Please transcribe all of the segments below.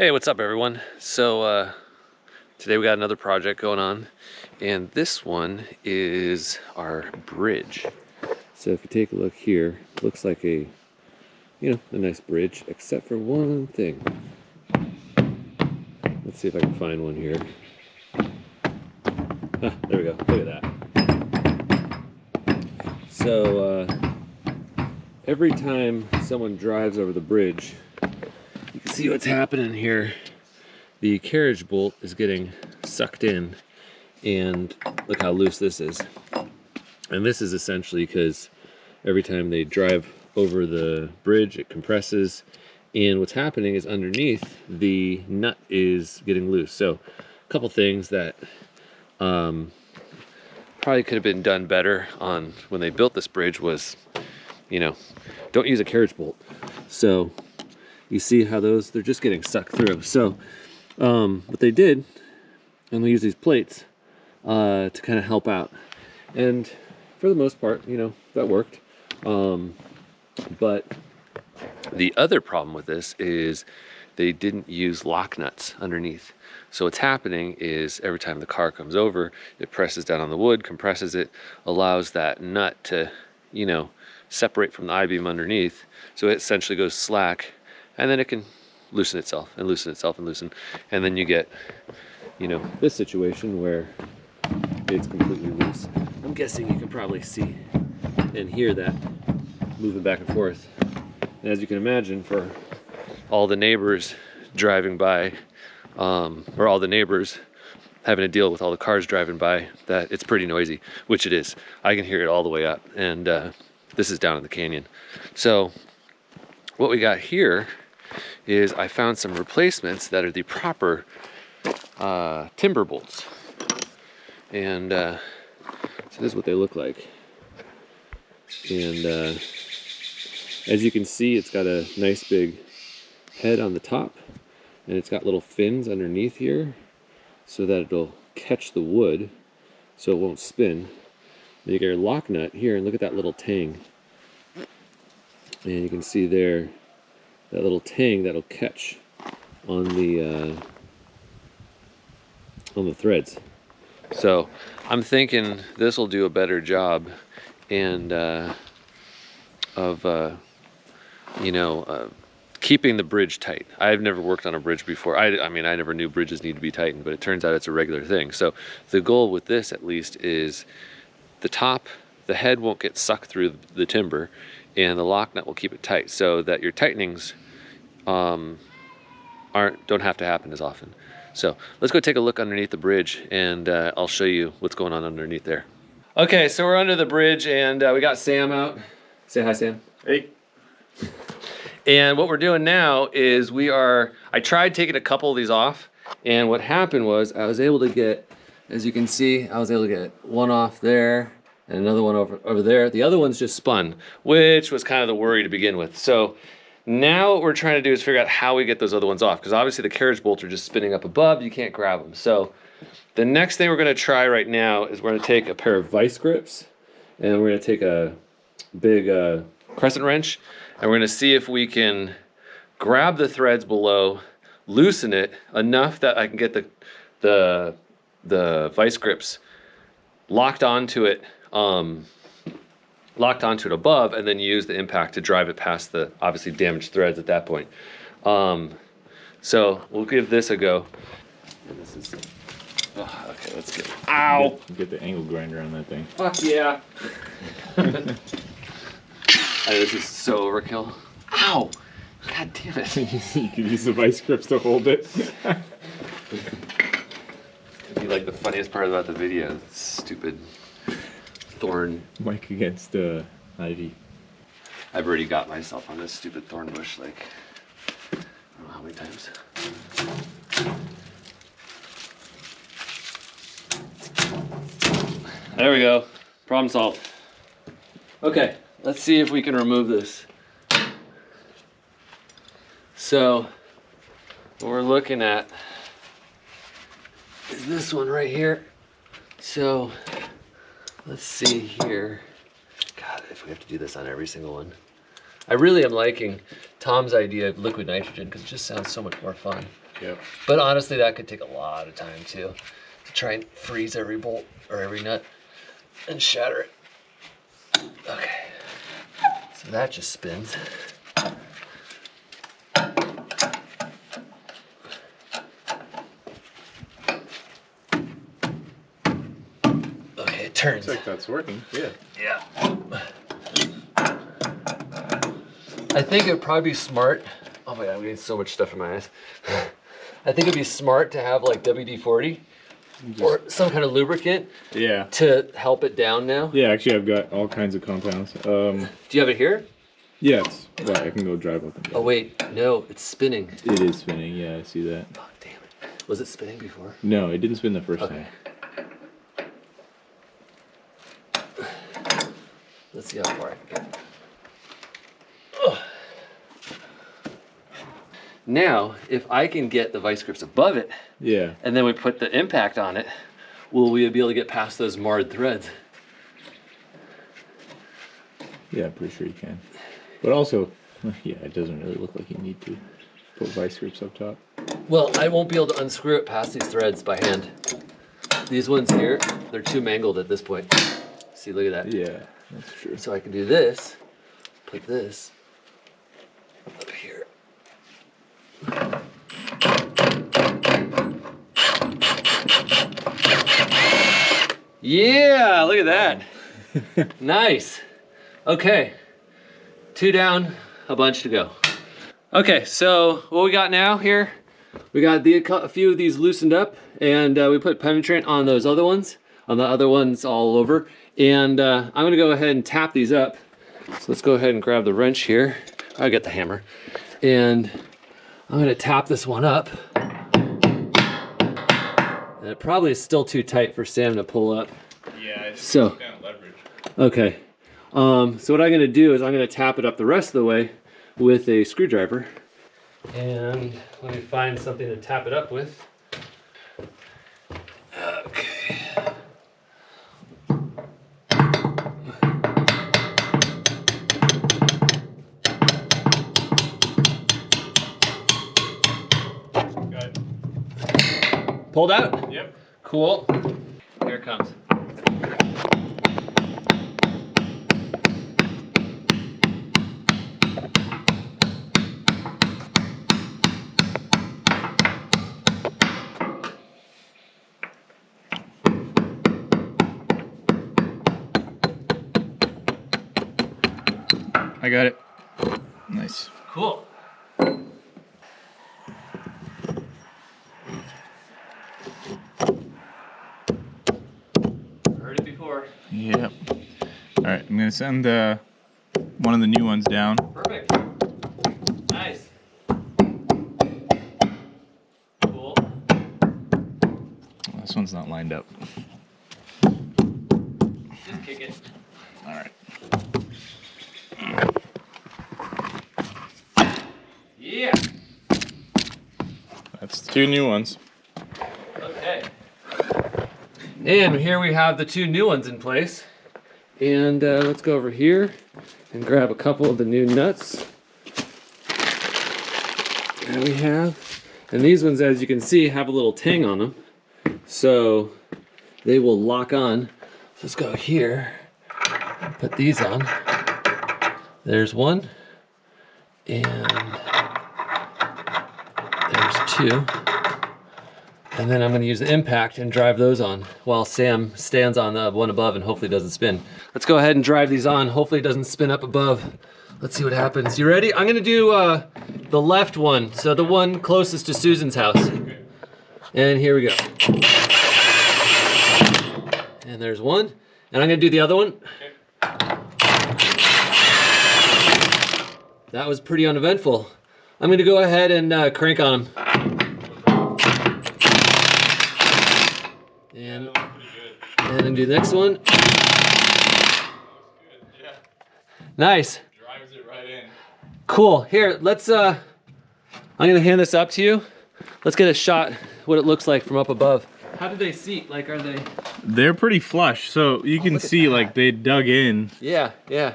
Hey, what's up everyone? So today we got another project going on, and this one is our bridge. So if you take a look here, it looks like a nice bridge, except for one thing. Let's see if I can find one here. Ah, there we go. Look at that. So every time someone drives over the bridge, you can see what's happening here. The carriage bolt is getting sucked in, and look how loose this is. And this is essentially because every time they drive over the bridge, it compresses, and what's happening is underneath the nut is getting loose. So a couple things that probably could have been done better on when they built this bridge was, don't use a carriage bolt. So you see how they're just getting sucked through. So what they did, and they use these plates to kind of help out. And for the most part, that worked. But the other problem with this is they didn't use lock nuts underneath. So what's happening is every time the car comes over, it presses down on the wood, compresses it, allows that nut to, separate from the I-beam underneath. So it essentially goes slack, and then it can loosen itself and loosen itself and loosen. And then you get, this situation where it's completely loose. I'm guessing you can probably see and hear that moving back and forth. And as you can imagine, for all the neighbors driving by, or all the neighbors having to deal with all the cars driving by, that it's pretty noisy, which it is. I can hear it all the way up, and this is down in the canyon. So what we got here is I found some replacements that are the proper timber bolts. And so this is what they look like. And as you can see, it's got a nice big head on the top, and it's got little fins underneath here so that it'll catch the wood so it won't spin. Then you get your lock nut here, and look at that little tang. And you can see there that little tang that'll catch on the threads. So I'm thinking this will do a better job and keeping the bridge tight. I've never worked on a bridge before. I mean, I never knew bridges need to be tightened, but it turns out it's a regular thing. So the goal with this, at least, is the head won't get sucked through the timber, and the lock nut will keep it tight so that your tightenings don't have to happen as often. So let's go take a look underneath the bridge, and I'll show you what's going on underneath there. Okay, so we're under the bridge, and we got Sam out. Say hi, Sam. Hey. And what we're doing now is I tried taking a couple of these off, and what happened was I was able to get, as you can see, I was able to get one off there and another one over there. The other one's just spun, which was kind of the worry to begin with. So now what we're trying to do is figure out how we get those other ones off, because obviously the carriage bolts are just spinning up above. You can't grab them. So the next thing we're going to try right now is we're going to take a pair of vice grips, and we're going to take a big crescent wrench, and we're going to see if we can grab the threads below, loosen it enough that I can get the vice grips locked onto it above, and then use the impact to drive it past the obviously damaged threads at that point. So we'll give this a go. This is, okay, let's get it. Ow! Get the angle grinder on that thing. Fuck yeah! This is so overkill. Ow! God damn it! You can use the vice grips to hold it. It'd be like the funniest part about the video. Stupid thorn. Mike against Ivy. I've already got myself on this stupid thorn bush like, I don't know how many times. There we go. Problem solved. Okay, let's see if we can remove this. So, what we're looking at is this one right here. So, let's see here. God, if we have to do this on every single one. I really am liking Tom's idea of liquid nitrogen because it just sounds so much more fun. Yep. But honestly, that could take a lot of time too, to try and freeze every bolt or every nut and shatter it. Okay, so that just spins. Okay, it turns. Looks like that's working. Yeah. Yeah. I think it'd probably be smart. Oh my god, I'm getting so much stuff in my eyes. I think it'd be smart to have like WD-40 or some kind of lubricant Yeah. to help it down now. Yeah, actually I've got all kinds of compounds. Do you have it here? Yeah, it's, well, I can go drive up and down. Oh wait, no, it's spinning. It is spinning, yeah, I see that. Oh damn it. Was it spinning before? No, it didn't spin the first Okay. time. Let's see how far I can get. Ugh. Now, if I can get the vice grips above it, Yeah. and then we put the impact on it, will we be able to get past those marred threads? Yeah, I'm pretty sure you can. But also, yeah, it doesn't really look like you need to put vice grips up top. Well, I won't be able to unscrew it past these threads by hand. These ones here, they're too mangled at this point. See, look at that. Yeah, that's true. So I can do this, put this up here. Yeah, look at that. Nice. Okay, 2 down, a bunch to go. Okay, so what we got now here, we got a few of these loosened up, and we put penetrant on those other ones, on the other ones all over. And I'm gonna go ahead and tap these up. So let's go ahead and grab the wrench here. I'll get the hammer. And I'm gonna tap this one up. And it probably is still too tight for Sam to pull up. Yeah, it's So- kind of leverage. Okay. So what I'm gonna do is I'm gonna tap it up the rest of the way with a screwdriver. And let me find something to tap it up with. Okay. Got it. Pulled out? Yep. Cool. Here it comes. I got it. Nice. Cool. Heard it before. Yep. All right, I'm gonna send one of the new ones down. Perfect. Nice. Cool. This one's not lined up. Just kick it. All right. Yeah. That's the 2 new ones. Okay. And here we have the 2 new ones in place. And let's go over here and grab a couple of the new nuts. There we have. And these ones, as you can see, have a little tang on them. So they will lock on. So let's go here, put these on. There's one. And there's 2. And then I'm going to use the impact and drive those on while Sam stands on the one above and hopefully doesn't spin. Let's go ahead and drive these on. Hopefully it doesn't spin up above. Let's see what happens. You ready? I'm going to do the left one, so the one closest to Susan's house. And here we go. And there's one. And I'm going to do the other one. That was pretty uneventful. I'm going to go ahead and crank on them. And then do the next one. Nice. Drives it right in. Cool. Here, let's I'm gonna hand this up to you. Let's get a shot what it looks like from up above. How do they seat? Like, are they? They're pretty flush, so you can see like they dug in. Yeah, yeah.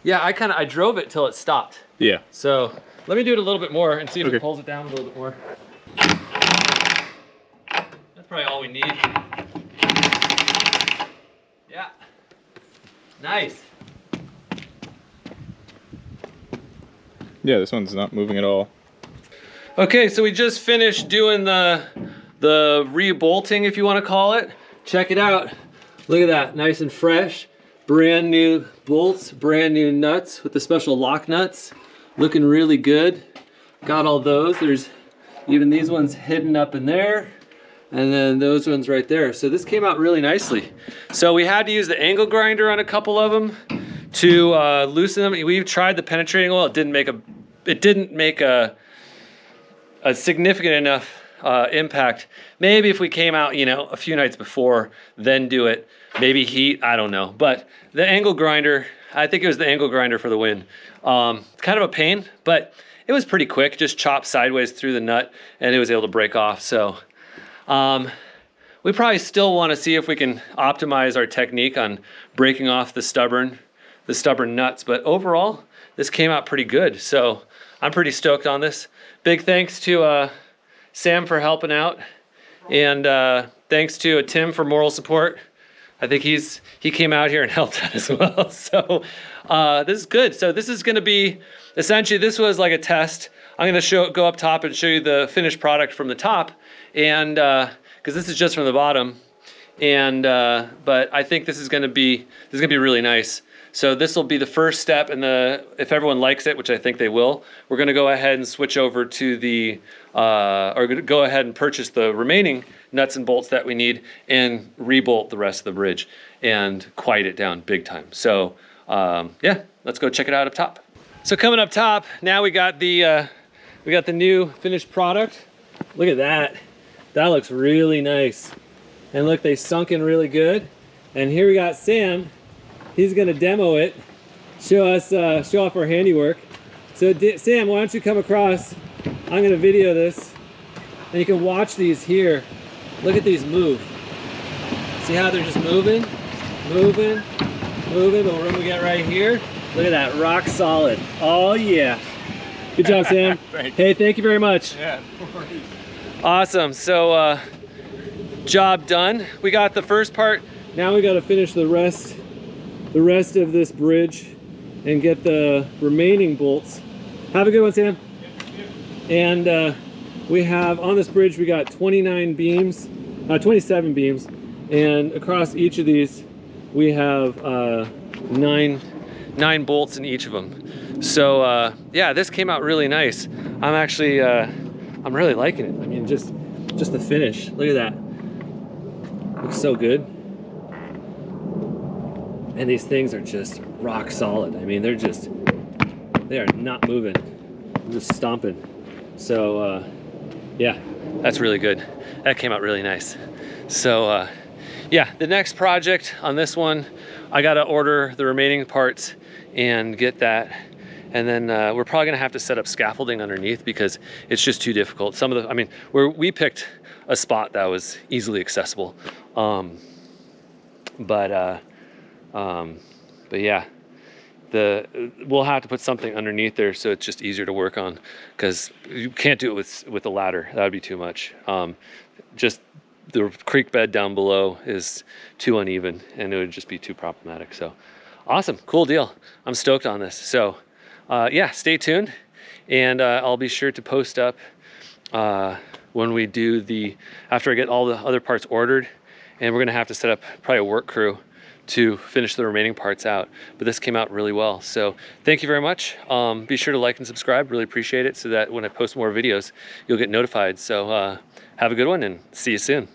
Yeah, I drove it till it stopped. Yeah. So let me do it a little bit more and see if Okay. it pulls it down a little bit more. That's probably all we need. Yeah. Nice. Yeah, this one's not moving at all. Okay, so we just finished doing the re-bolting, if you want to call it. Check it out. Look at that, nice and fresh. Brand new bolts, brand new nuts with the special lock nuts. Looking really good. Got all those. There's even these ones hidden up in there. And then those ones right there. So this came out really nicely. So we had to use the angle grinder on a couple of them to loosen them. We've tried the penetrating oil. It didn't make a significant enough impact. Maybe if we came out, you know, a few nights before, then do it. Maybe heat, I don't know. But the angle grinder, I think it was the angle grinder for the win. Kind of a pain, but it was pretty quick. Just chopped sideways through the nut and it was able to break off. So we probably still want to see if we can optimize our technique on breaking off the stubborn nuts. But overall, this came out pretty good. So I'm pretty stoked on this. Big thanks to Sam for helping out, and thanks to Tim for moral support. I think he came out here and helped out as well. So this is good. So this is going to be essentially, this was like a test. I'm going to go up top and show you the finished product from the top, and because this is just from the bottom, and but I think this is going to be really nice. So this will be the first step, and if everyone likes it, which I think they will, we're going to go ahead and switch over to the, or go ahead and purchase the remaining nuts and bolts that we need and re-bolt the rest of the bridge and quiet it down big time. So yeah, let's go check it out up top. So coming up top, now we got the new finished product. Look at that. That looks really nice. And look, they sunk in really good. And here we got Sam. He's gonna demo it, show off our handiwork. So Sam, why don't you come across? I'm gonna video this, and you can watch these here. Look at these move. See how they're just moving, moving, moving. The room we got right here. Look at that, rock solid. Oh yeah. Good job, Sam. Hey, thank you very much. Yeah, no worries. Awesome. So job done. We got the first part. Now we got to finish the rest of this bridge and get the remaining bolts. Have a good one, Sam. And we have on this bridge, we got 27 beams, and across each of these we have nine bolts in each of them. So yeah, this came out really nice. I'm actually I'm really liking it. I mean, just the finish. Look at that. Looks so good. And these things are just rock solid. I mean, they are not moving. They're just stomping. So yeah, that's really good. That came out really nice. So yeah, the next project on this one, I gotta order the remaining parts and get that. And then we're probably gonna have to set up scaffolding underneath because it's just too difficult. Some of the, I mean, we picked a spot that was easily accessible. But yeah, we'll have to put something underneath there so it's just easier to work on, because you can't do it with the ladder. That would be too much. Just the creek bed down below is too uneven and it would just be too problematic. So awesome, cool deal. I'm stoked on this. So yeah, stay tuned, and I'll be sure to post up when we do after I get all the other parts ordered, and we're gonna have to set up probably a work crew to finish the remaining parts out. But this came out really well. So thank you very much. Be sure to like and subscribe, really appreciate it, so that when I post more videos, you'll get notified. So have a good one and see you soon.